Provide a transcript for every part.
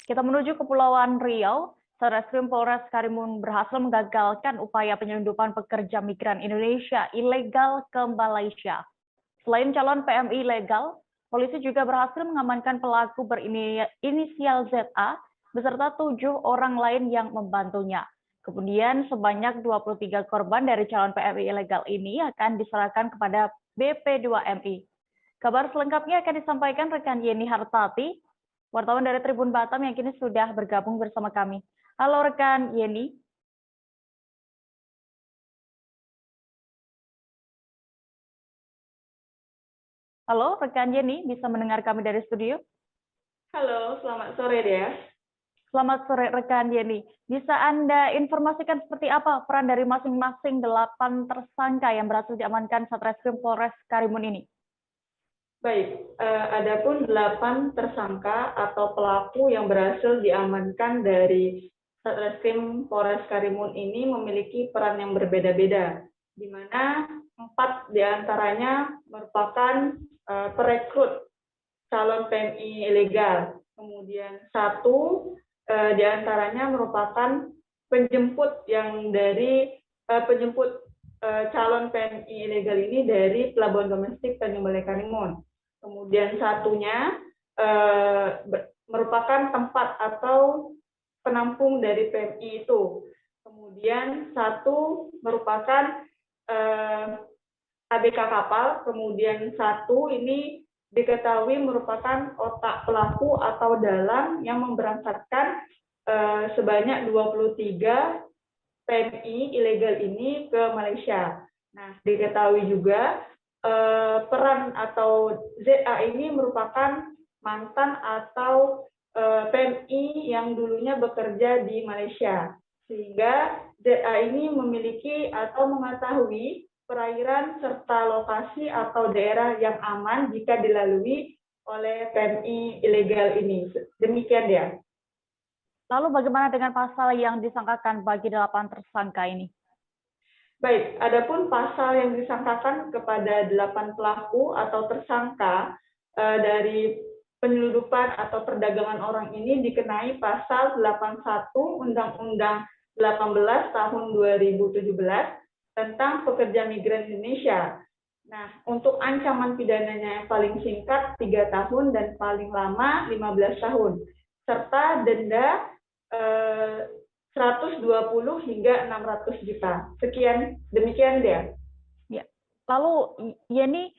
Kita menuju Kepulauan Riau. Satreskrim Polres Karimun berhasil menggagalkan upaya penyelundupan pekerja migran Indonesia ilegal ke Malaysia. Selain calon PMI ilegal, polisi juga berhasil mengamankan pelaku berinisial ZA beserta 7 orang lain yang membantunya. Kemudian sebanyak 23 korban dari calon PMI ilegal ini akan diserahkan kepada BP2MI. Kabar selengkapnya akan disampaikan rekan Yeni Hartati, wartawan dari Tribun Batam yang kini sudah bergabung bersama kami. Halo rekan Yeni. Halo rekan Yeni, bisa mendengar kami dari studio? Halo, selamat sore Dea. Selamat sore rekan Yeni. Bisa Anda informasikan seperti apa peran dari masing-masing 8 tersangka yang berhasil diamankan Satreskrim Polres Karimun ini? Baik, adapun 8 tersangka atau pelaku yang berhasil diamankan dari Satreskrim Polres Karimun ini memiliki peran yang berbeda-beda, di mana 4 diantaranya merupakan perekrut calon PMI ilegal, kemudian 1 diantaranya merupakan penjemput yang dari penjemput calon PMI ilegal ini dari Pelabuhan Domestik Tanjung Balai Karimun. Kemudian satunya merupakan tempat atau penampung dari PMI itu. Kemudian 1 merupakan ABK kapal, kemudian 1 ini diketahui merupakan otak pelaku atau dalang yang memberangkatkan sebanyak 23 PMI ilegal ini ke Malaysia. Nah, diketahui juga peran atau ZA ini merupakan mantan atau PMI yang dulunya bekerja di Malaysia, sehingga ZA ini memiliki atau mengetahui perairan serta lokasi atau daerah yang aman jika dilalui oleh PMI ilegal ini. Demikian ya. Lalu bagaimana dengan pasal yang disangkakan bagi 8 tersangka ini? Baik, adapun pasal yang disangkakan kepada 8 pelaku atau tersangka dari penyelundupan atau perdagangan orang ini dikenai pasal 81 Undang-Undang 18 tahun 2017 tentang pekerja migran Indonesia. Nah, untuk ancaman pidananya yang paling singkat 3 tahun dan paling lama 15 tahun, serta denda 120 hingga 600 juta. Sekian, demikian dia. Ya. Lalu Yeni,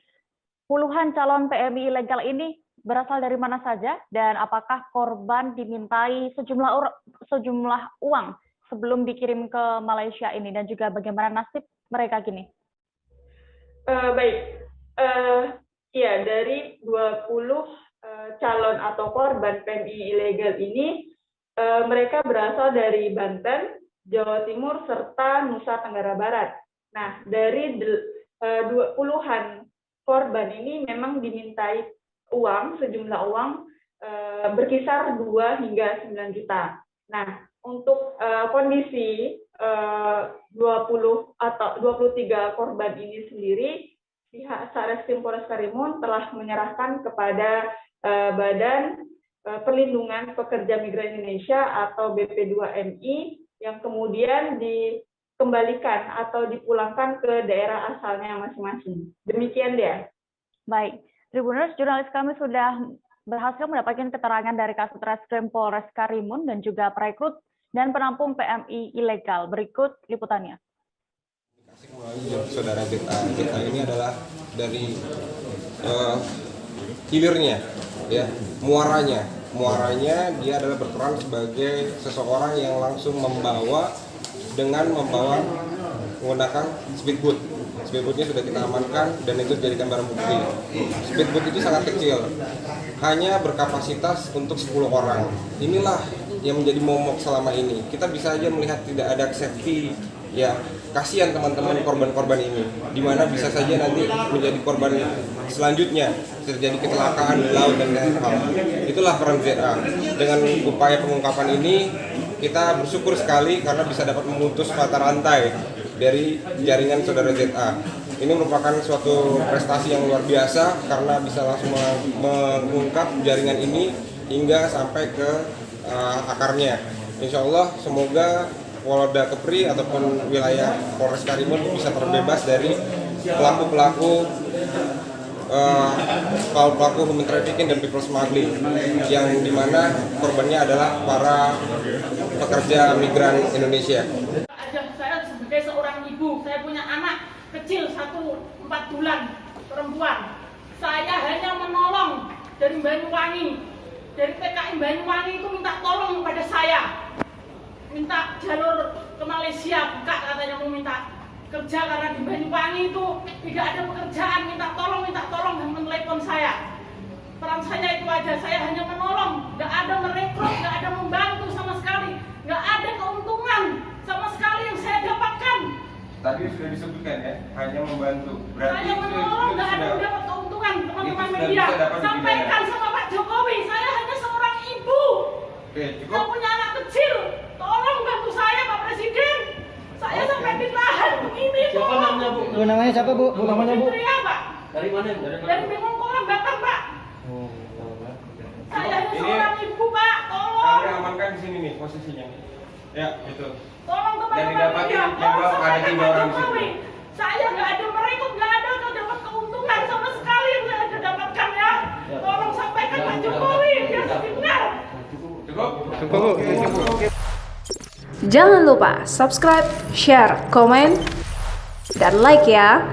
puluhan calon PMI ilegal ini berasal dari mana saja dan apakah korban dimintai sejumlah uang sebelum dikirim ke Malaysia ini dan juga bagaimana nasib mereka kini? Baik, ya dari 20 calon atau korban PMI ilegal ini mereka berasal dari Banten, Jawa Timur, serta Nusa Tenggara Barat. Nah, dari puluhan korban ini memang dimintai uang, sejumlah uang berkisar 2 hingga 9 juta. Nah, untuk kondisi 20 atau 23 korban ini sendiri, pihak Satreskrim Polres Karimun telah menyerahkan kepada Badan Perlindungan Pekerja Migran Indonesia atau BP2MI yang kemudian dikembalikan atau dipulangkan ke daerah asalnya masing-masing. Demikian dia. Baik, Tribuners, jurnalis kami sudah berhasil mendapatkan keterangan dari Satreskrim Polres Karimun dan juga perekrut dan penampung PMI ilegal. Berikut liputannya. Saudara ZA ini adalah dari hilirnya, ya, muaranya dia adalah berperan sebagai seseorang yang langsung membawa menggunakan speedboat. Speedboatnya sudah kita amankan dan itu dijadikan barang bukti. Speedboat itu sangat kecil, hanya berkapasitas untuk 10 orang. Inilah yang menjadi momok selama ini. Kita bisa aja melihat tidak ada safety, ya. Kasihan teman-teman korban-korban ini, di mana bisa saja nanti menjadi korban selanjutnya, terjadi kecelakaan di laut dan lain hal. Itulah peran ZA. Dengan upaya pengungkapan ini, kita bersyukur sekali karena bisa dapat memutus mata rantai dari jaringan saudara ZA. Ini merupakan suatu prestasi yang luar biasa karena bisa langsung mengungkap jaringan ini hingga sampai ke akarnya. Insya Allah semoga Polda Kepri ataupun wilayah Polres Karimun bisa terbebas dari pelaku-pelaku human trafficking dan people smuggling, yang dimana korbannya adalah para pekerja migran Indonesia. Saya sebagai seorang ibu, saya punya anak kecil 4 bulan perempuan. Saya hanya menolong dari Banyuwangi, dari TKI Banyuwangi itu minta tolong kepada saya, minta jalur ke Malaysia buka, katanya mau minta kerja karena di Banyuwangi itu tidak ada pekerjaan, minta tolong dan menelepon saya. Peran saya itu aja, saya hanya menolong, nggak ada merekrut, nggak ada membantu sama sekali, nggak ada keuntungan sama sekali yang saya dapatkan. Tadi sudah disebutkan ya, hanya membantu. Berarti saya menolong, nggak ada dapat keuntungan. Teman-teman media, sampaikan sama Pak Jokowi, saya hanya seorang ibu. Oke, cukup. Saya punya anak kecil, tolong bantu saya Pak Presiden. Saya sampai ditahan begini, Bu. Siapa namanya, Bu? Namanya siapa, Bu? Namanya, Bu? Fitria, Pak. Dari mana? Dari Bingung Kolam Batam, Pak. Saya hanya Ini seorang ibu, Pak. Tolong. Kami amankan di sini nih posisinya. Ya, itu. Tolong Dan teman-teman didapati media, yang tolong ada sampaikan 3 Pak orang di situ. Jokowi. Saya nggak ada merekrut, nggak ada dapat keuntungan sama sekali yang saya dapatkan ya. Tolong sampaikan Pak Jokowi, biar didengar. Cukup? Jangan lupa subscribe, share, komen, dan like ya.